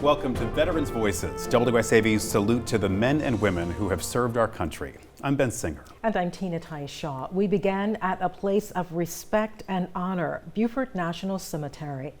Welcome to Veterans Voices, WSAV's salute to the men and women who have served our country. I'm Ben Singer. And I'm Tina Shaw. We began at a place of respect and honor, Beaufort National Cemetery.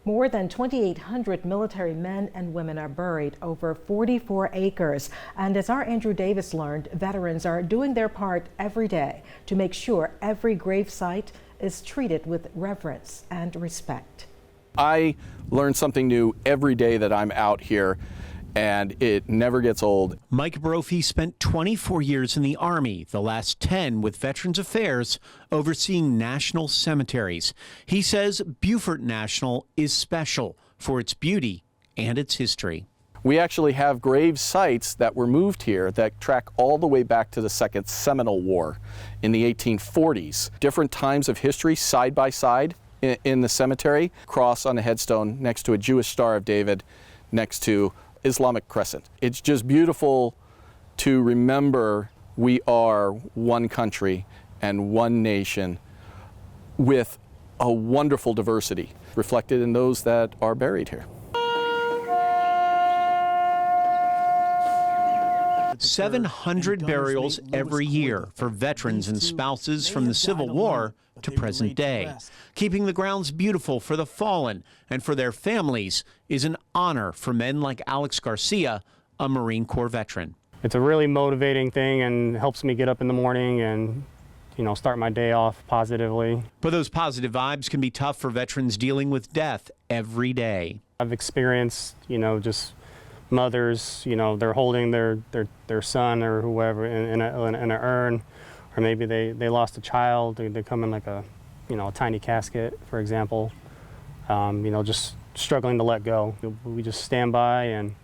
More than 2,800 military men and women are buried over 44 acres. And as our Andrew Davis learned, veterans are doing their part every day to make sure every gravesite is treated with reverence and respect. I learn something new every day that I'm out here, and it never gets old. Mike Brophy spent 24 years in the Army, the last 10 with Veterans Affairs, overseeing national cemeteries. He says Beaufort National is special for its beauty and its history. We actually have grave sites that were moved here that track all the way back to the Second Seminole War in the 1840s. Different times of history side by side in the cemetery. Cross on the headstone next to a Jewish Star of David, next to Islamic crescent. It's just beautiful to remember we are one country and one nation with a wonderful diversity reflected in those that are buried here. 700 burials every year for veterans and spouses from the Civil War to present day. Keeping the grounds beautiful for the fallen and for their families is an honor for men like Alex Garcia, a Marine Corps veteran. It's a really motivating thing and helps me get up in the morning and, start my day off positively. But those positive vibes can be tough for veterans dealing with death every day. I've experienced, just mothers, they're holding their son or whoever in an urn, or maybe they lost a child. They come in like a tiny casket, for example. Just struggling to let go. We just stand by and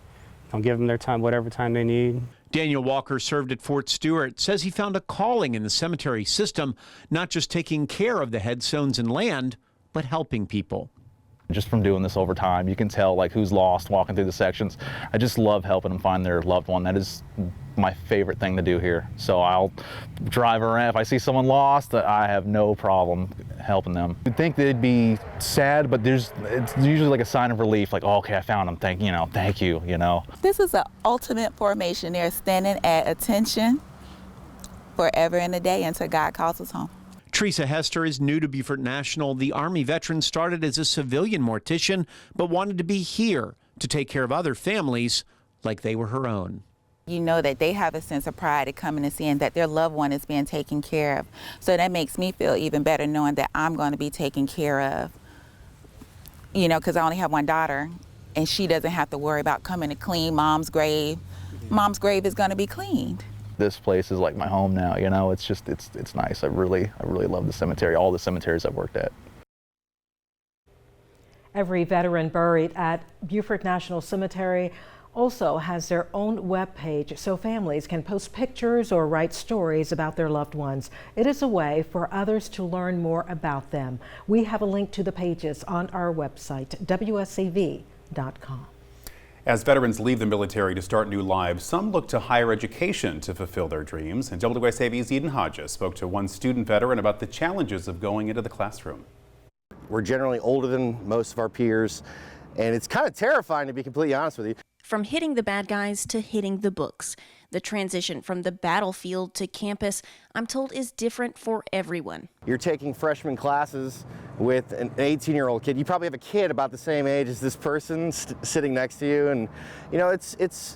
give them their time, whatever time they need. Daniel Walker served at Fort Stewart, says he found a calling in the cemetery system, not just taking care of the headstones and land, but helping people. Just from doing this over time, you can tell who's lost walking through the sections. I just love helping them find their loved one. That is my favorite thing to do here. So I'll drive around. If I see someone lost, I have no problem helping them. You'd think they'd be sad, but it's usually like a sign of relief, like, oh, okay, I found them, thank you. This is an ultimate formation. They're standing at attention forever and a day until God calls us home. Teresa Hester is new to Beaufort National. The Army veteran started as a civilian mortician, but wanted to be here to take care of other families like they were her own. You know that they have a sense of pride at coming and seeing that their loved one is being taken care of. So that makes me feel even better knowing that I'm going to be taken care of, because I only have one daughter, and she doesn't have to worry about coming to clean Mom's grave. Mom's grave is going to be cleaned. This place is like my home now, it's nice. I really love the cemetery, all the cemeteries I've worked at. Every veteran buried at Beaufort National Cemetery also has their own web page, so families can post pictures or write stories about their loved ones. It is a way for others to learn more about them. We have a link to the pages on our website, WSAV.com. As veterans leave the military to start new lives, some look to higher education to fulfill their dreams. And WSAV's Eden Hodges spoke to one student veteran about the challenges of going into the classroom. We're generally older than most of our peers, and it's kind of terrifying, to be completely honest with you. From hitting the bad guys to hitting the books, the transition from the battlefield to campus, I'm told, is different for everyone. You're taking freshman classes with an 18-year-old kid. You probably have a kid about the same age as this person sitting next to you, and it's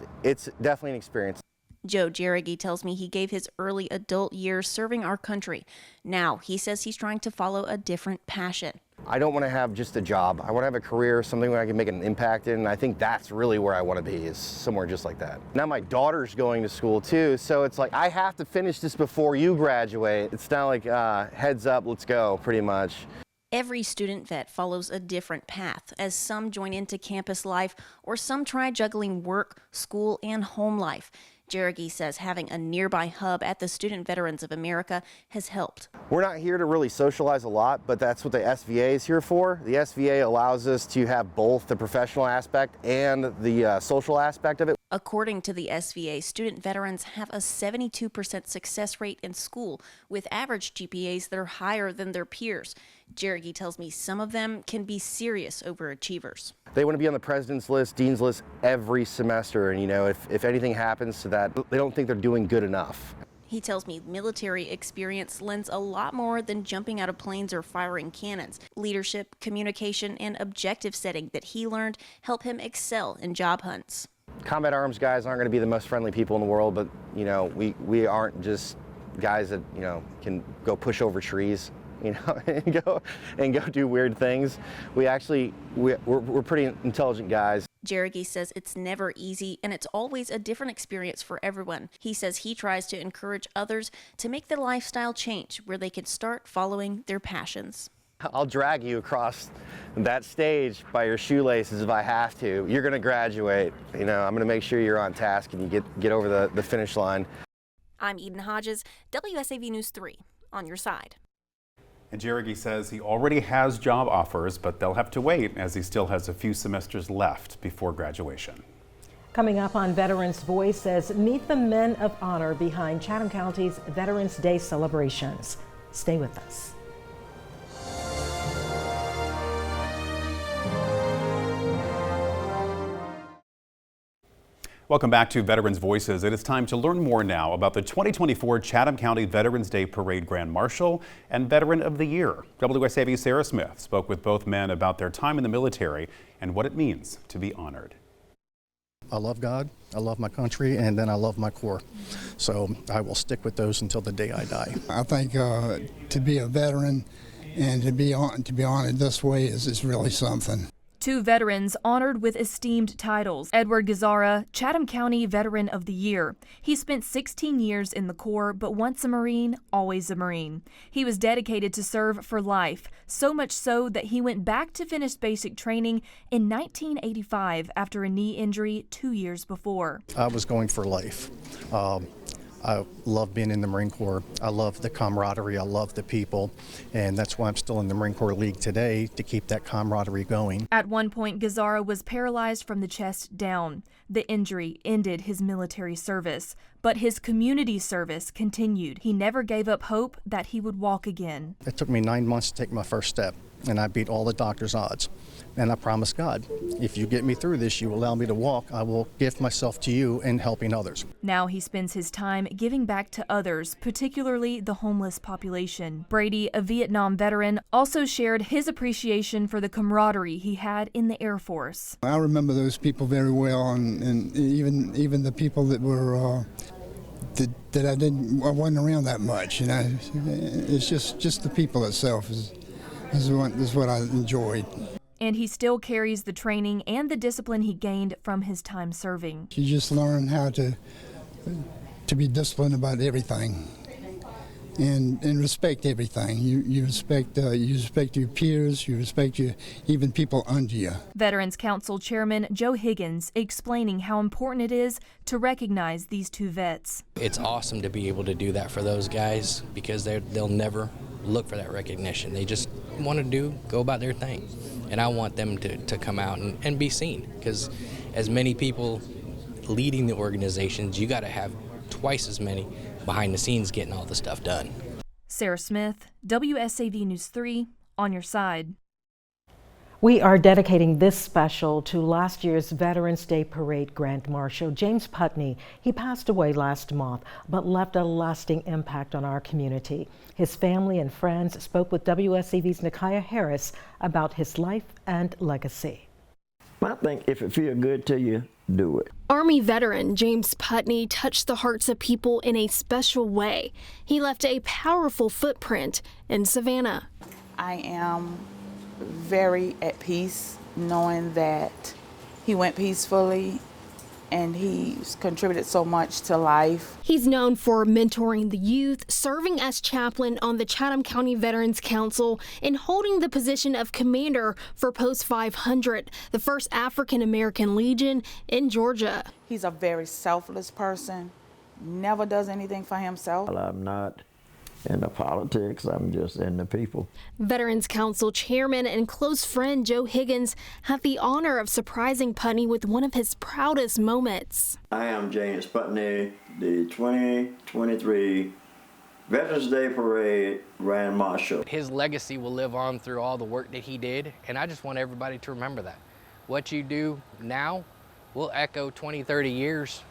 definitely an experience. Joe Jerrigy tells me he gave his early adult years serving our country. Now he says he's trying to follow a different passion. I don't want to have just a job. I want to have a career, something where I can make an impact in, and I think that's really where I want to be, is somewhere just like that. Now my daughter's going to school too, so it's like I have to finish this before you graduate. It's not like heads up, let's go, pretty much. Every student vet follows a different path, as some join into campus life or some try juggling work, school, and home life. Jerrigy says having a nearby hub at the Student Veterans of America has helped. We're not here to really socialize a lot, but that's what the SVA is here for. The SVA allows us to have both the professional aspect and the social aspect of it. According to the SVA, student veterans have a 72% success rate in school, with average GPAs that are higher than their peers. Jerry tells me some of them can be serious overachievers. They want to be on the president's list, dean's list every semester, and if anything happens to that, they don't think they're doing good enough. He tells me military experience lends a lot more than jumping out of planes or firing cannons. Leadership, communication, and objective setting that he learned help him excel in job hunts. Combat arms guys aren't going to be the most friendly people in the world, but we aren't just guys that can go push over trees, and go do weird things. We're pretty intelligent guys. Jerry says it's never easy and it's always a different experience for everyone. He says he tries to encourage others to make the lifestyle change where they can start following their passions. I'll drag you across that stage by your shoelaces if I have to. You're going to graduate. I'm going to make sure you're on task and you get over the finish line. I'm Eden Hodges, WSAV News 3, on your side. And Jerry says he already has job offers, but they'll have to wait as he still has a few semesters left before graduation. Coming up on Veterans Voice says, meet the men of honor behind Chatham County's Veterans Day celebrations. Stay with us. Welcome back to Veterans Voices. It is time to learn more now about the 2024 Chatham County Veterans Day Parade Grand Marshal and Veteran of the Year. WSAV's Sarah Smith spoke with both men about their time in the military and what it means to be honored. I love God, I love my country, and then I love my Corps. So I will stick with those until the day I die. I think to be a veteran and to be honored this way is really something. Two veterans honored with esteemed titles. Edward Gazzara, Chatham County Veteran of the Year. He spent 16 years in the Corps, but once a Marine, always a Marine. He was dedicated to serve for life, so much so that he went back to finish basic training in 1985 after a knee injury 2 years before. I was going for life. I love being in the Marine Corps. I love the camaraderie. I love the people. And that's why I'm still in the Marine Corps League today, to keep that camaraderie going. At one point, Gazzara was paralyzed from the chest down. The injury ended his military service, but his community service continued. He never gave up hope that he would walk again. It took me 9 months to take my first step, and I beat all the doctor's odds. And I promised God, if you get me through this, you allow me to walk, I will give myself to you in helping others. Now he spends his time giving back to others, particularly the homeless population. Brady, a Vietnam veteran, also shared his appreciation for the camaraderie he had in the Air Force. I remember those people very well, and even the people that were that I wasn't around that much. It's just the people itself is what I enjoyed. And he still carries the training and the discipline he gained from his time serving. You just learn how to be disciplined about everything and respect everything. You respect your peers, you respect even people under you. Veterans Council Chairman Joe Higgins explaining how important it is to recognize these two vets. It's awesome to be able to do that for those guys because they'll never look for that recognition. They just want to go about their thing. And I want them to come out and be seen, because as many people leading the organizations, you got to have twice as many behind the scenes getting all the stuff done. Sarah Smith, WSAV News 3, on your side. We are dedicating this special to last year's Veterans Day Parade Grand Marshal, James Putney. He passed away last month, but left a lasting impact on our community. His family and friends spoke with WSAV's Nakia Harris about his life and legacy. I think if it feels good to you, do it. Army veteran James Putney touched the hearts of people in a special way. He left a powerful footprint in Savannah. I am very at peace knowing that he went peacefully and he's contributed so much to life. He's known for mentoring the youth, serving as chaplain on the Chatham County Veterans Council, and holding the position of commander for Post 500, the first African American Legion in Georgia. He's a very selfless person, never does anything for himself. I'm not into politics. I'm just into people. Veterans Council Chairman and close friend Joe Higgins had the honor of surprising Putney with one of his proudest moments. I am James Putney, the 2023 Veterans Day Parade Grand Marshal. His legacy will live on through all the work that he did, and I just want everybody to remember that. What you do now will echo 20, 30 years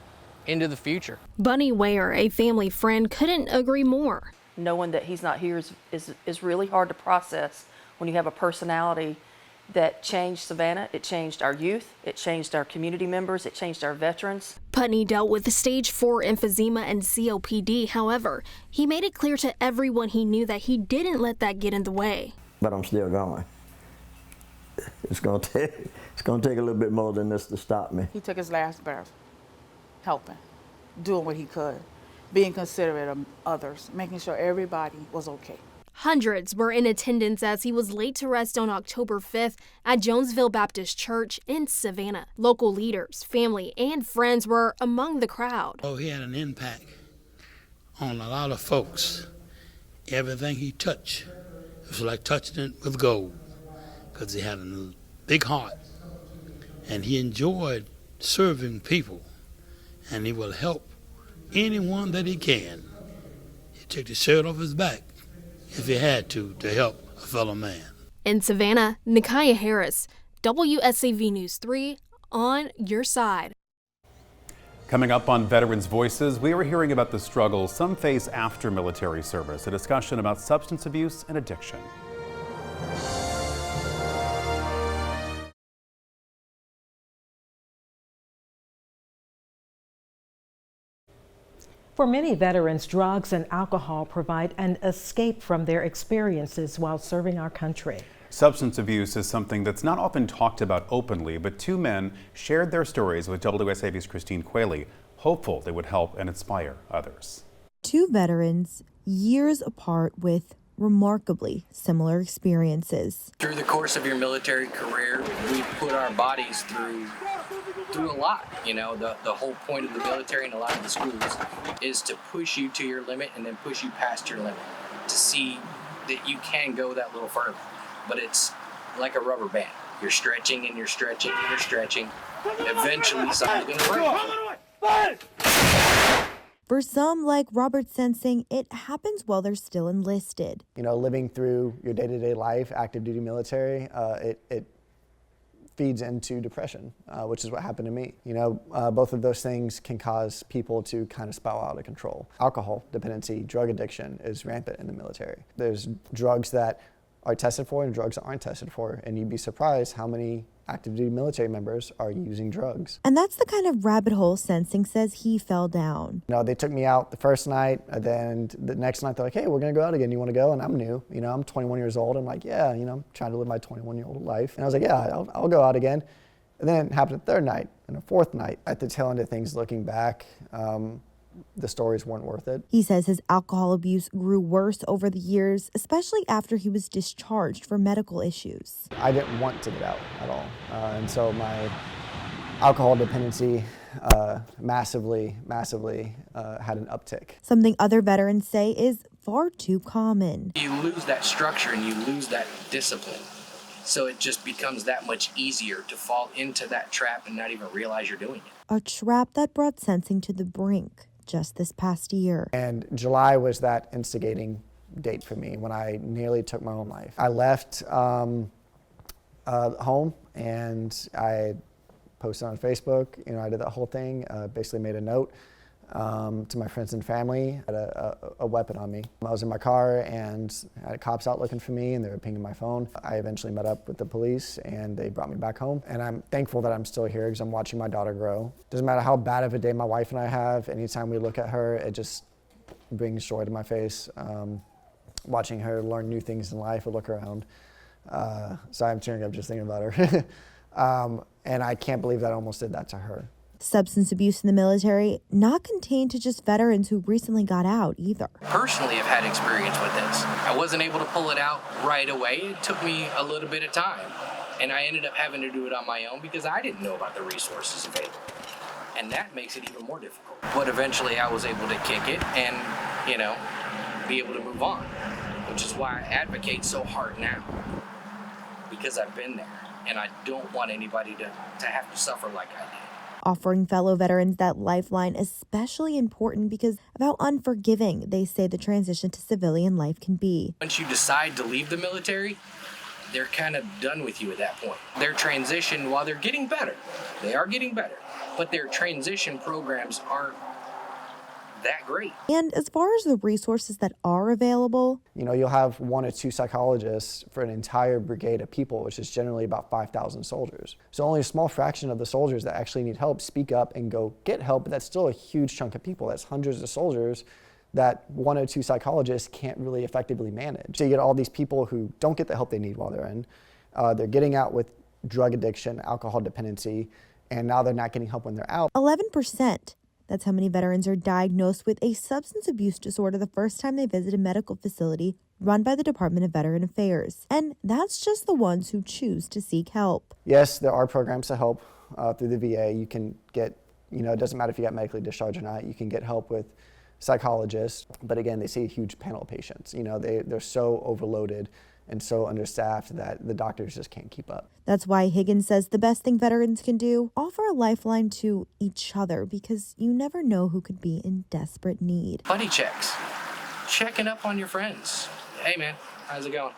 into the future. Bunny Ware, a family friend, couldn't agree more. Knowing that he's not here is really hard to process when you have a personality that changed Savannah. It changed our youth, it changed our community members, it changed our veterans. Putney dealt with stage 4 emphysema and COPD. However, he made it clear to everyone he knew that he didn't let that get in the way. But I'm still going. It's gonna take a little bit more than this to stop me. He took his last breath, helping, doing what he could, being considerate of others, making sure everybody was okay. Hundreds were in attendance as he was laid to rest on October 5th at Jonesville Baptist Church in Savannah. Local leaders, family, and friends were among the crowd. Oh, he had an impact on a lot of folks. Everything he touched, it was like touching it with gold, because he had a big heart, and he enjoyed serving people, and he will help anyone that he can. He took the shirt off his back if he had to help a fellow man. In Savannah, Nikaya Harris, WSAV News 3, on your side. Coming up on Veterans Voices, we are hearing about the struggles some face after military service, a discussion about substance abuse and addiction. For many veterans, drugs and alcohol provide an escape from their experiences while serving our country. Substance abuse is something that's not often talked about openly, but two men shared their stories with WSAV's Christine Quayle, hopeful they would help and inspire others. Two veterans, years apart with remarkably similar experiences. Through the course of your military career, we put our bodies through a lot. You know, the whole point of the military and a lot of the schools is to push you to your limit and then push you past your limit to see that you can go that little further. But it's like a rubber band. You're stretching and you're stretching and you're stretching. Eventually something's gonna break. For some, like Robert Sensing, it happens while they're still enlisted. You know, living through your day-to-day life, active duty military, it feeds into depression, which is what happened to me. You know, both of those things can cause people to kind of spiral out of control. Alcohol dependency, drug addiction is rampant in the military. There's drugs that are tested for and drugs that aren't tested for, and you'd be surprised how many active duty military members are using drugs. And that's the kind of rabbit hole Sensing says he fell down. You know, they took me out the first night, and then the next night they're like, hey, we're gonna go out again, you wanna go? And I'm new, you know, I'm 21 years old. I'm like, yeah, you know, I'm trying to live my 21-year-old life. And I was like, yeah, I'll go out again. And then it happened a third night and a fourth night. At the tail end of things, looking back, the stories weren't worth it. He says his alcohol abuse grew worse over the years, especially after he was discharged for medical issues. I didn't want to get out at all. And so my alcohol dependency massively had an uptick. Something other veterans say is far too common. You lose that structure and you lose that discipline. So it just becomes that much easier to fall into that trap and not even realize you're doing it. A trap that brought Sensing to the brink just this past year. And July was that instigating date for me when I nearly took my own life. I left home and I posted on Facebook. You know, I did that whole thing, basically made a note to my friends and family. I had a weapon on me. I was in my car and I had cops out looking for me and they were pinging my phone. I eventually met up with the police and they brought me back home. And I'm thankful that I'm still here because I'm watching my daughter grow. Doesn't matter how bad of a day my wife and I have, anytime we look at her, it just brings joy to my face. Watching her learn new things in life, I look around. Sorry, I'm tearing up just thinking about her. And I can't believe that I almost did that to her. Substance abuse in the military not contained to just veterans who recently got out either. Personally, I've had experience with this. I wasn't able to pull it out right away. It took me a little bit of time. And I ended up having to do it on my own because I didn't know about the resources available. And that makes it even more difficult. But eventually I was able to kick it and, you know, be able to move on, which is why I advocate so hard now, because I've been there and I don't want anybody to have to suffer like I did. Offering fellow veterans that lifeline is especially important because of how unforgiving they say the transition to civilian life can be. Once you decide to leave the military, they're kind of done with you at that point. Their transition, while they're getting better, they are getting better, but their transition programs aren't that great. And as far as the resources that are available, you'll have 1 or 2 psychologists for an entire brigade of people, which is generally about 5,000 soldiers. So only a small fraction of the soldiers that actually need help speak up and go get help, but that's still a huge chunk of people. That's hundreds of soldiers that 1 or 2 psychologists can't really effectively manage. So you get all these people who don't get the help they need while they're in. They're getting out with drug addiction, alcohol dependency, and now they're not getting help when they're out. 11%. That's how many veterans are diagnosed with a substance abuse disorder the first time they visit a medical facility run by the Department of Veteran Affairs. And that's just the ones who choose to seek help. Yes, there are programs to help through the VA. You can get, it doesn't matter if you got medically discharged or not, you can get help with psychologists. But again, they see a huge panel of patients. They're so overloaded and so understaffed that the doctors just can't keep up. That's why Higgins says the best thing veterans can do, offer a lifeline to each other, because you never know who could be in desperate need. Buddy checks, checking up on your friends. Hey man, how's it going?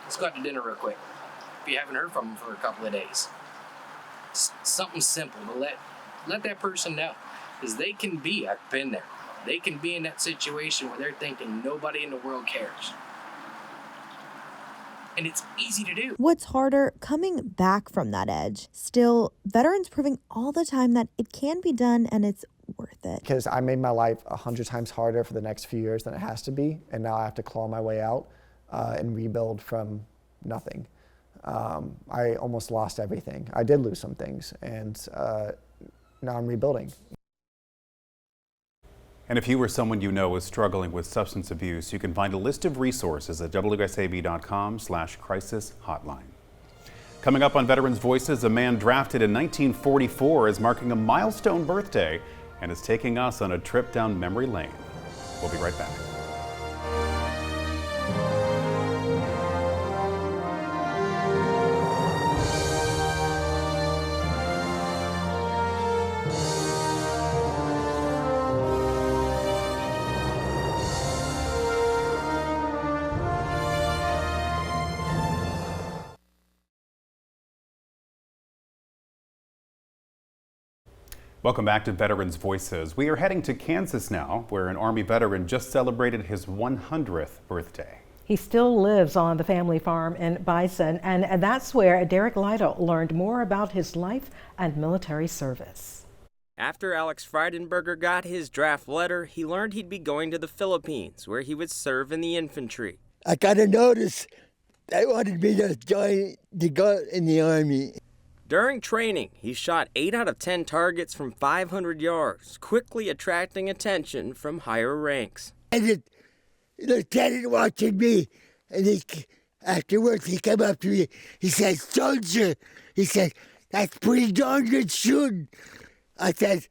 Let's go out to dinner real quick. If you haven't heard from them for a couple of days. Something simple to let that person know, because they can be, I've been there, they can be in that situation where they're thinking nobody in the world cares. And it's easy to do. What's harder, coming back from that edge. Still, veterans proving all the time that it can be done and it's worth it. Because I made my life 100 times harder for the next few years than it has to be, and now I have to claw my way out and rebuild from nothing. I almost lost everything. I did lose some things, and now I'm rebuilding. And if you or someone you know is struggling with substance abuse, you can find a list of resources at wsav.com/crisis hotline. Coming up on Veterans Voices, a man drafted in 1944 is marking a milestone birthday and is taking us on a trip down memory lane. We'll be right back. Welcome back to Veterans Voices. We are heading to Kansas now, where an Army veteran just celebrated his 100th birthday. He still lives on the family farm in Bison, and that's where Derek Lytle learned more about his life and military service. After Alex Freidenberger got his draft letter, he learned he'd be going to the Philippines, where he would serve in the infantry. I got a notice they wanted me to go in the Army. During training, he shot 8 out of 10 targets from 500 yards, quickly attracting attention from higher ranks. And the lieutenant watching me, and afterwards he came up to me, he said, "Soldier," he said, "that's pretty darn good shooting." I said,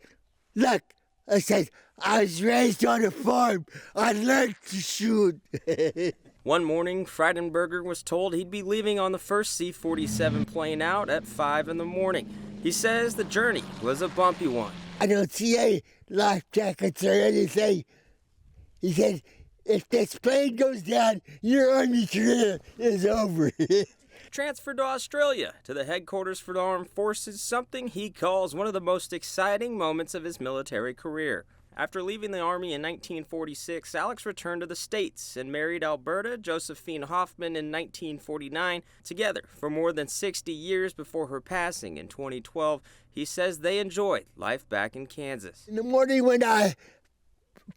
"Look," I said, "I was raised on a farm. I learned to shoot." One morning, Freidenberger was told he'd be leaving on the first C-47 plane out at 5 in the morning. He says the journey was a bumpy one. I don't see any life jackets or anything. He said, "If this plane goes down, your Army career is over." Transferred to Australia, to the headquarters for the Armed Forces, something he calls one of the most exciting moments of his military career. After leaving the Army in 1946, Alex returned to the States and married Alberta Josephine Hoffman in 1949. Together for more than 60 years before her passing in 2012, he says they enjoyed life back in Kansas. In the morning when I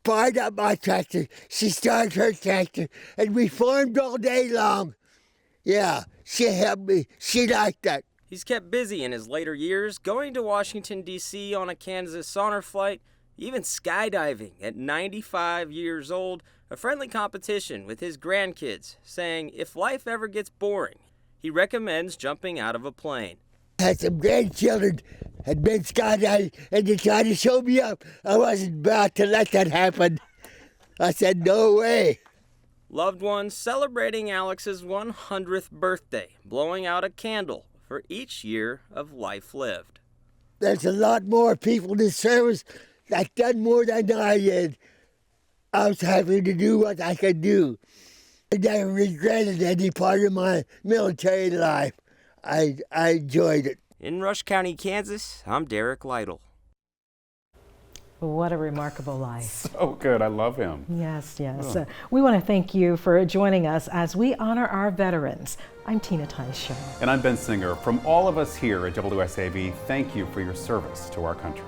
fired up my tractor, she started her tractor, and we farmed all day long. Yeah, she helped me. She liked that. He's kept busy in his later years, going to Washington, D.C. on a Kansas honor flight, even skydiving at 95 years old, a friendly competition with his grandkids, saying if life ever gets boring, he recommends jumping out of a plane. I had some grandchildren had been skydiving, and they tried to show me up. I wasn't about to let that happen. I said, no way. Loved ones celebrating Alex's 100th birthday, blowing out a candle for each year of life lived. There's a lot more people in this service that done more than I did. I was happy to do what I could do. I never regretted any part of my military life. I enjoyed it. In Rush County, Kansas, I'm Derek Lytle. What a remarkable life. So good. I love him. Yes, yes. Oh. We want to thank you for joining us as we honor our veterans. I'm Tina Teichel. And I'm Ben Singer. From all of us here at WSAV, thank you for your service to our country.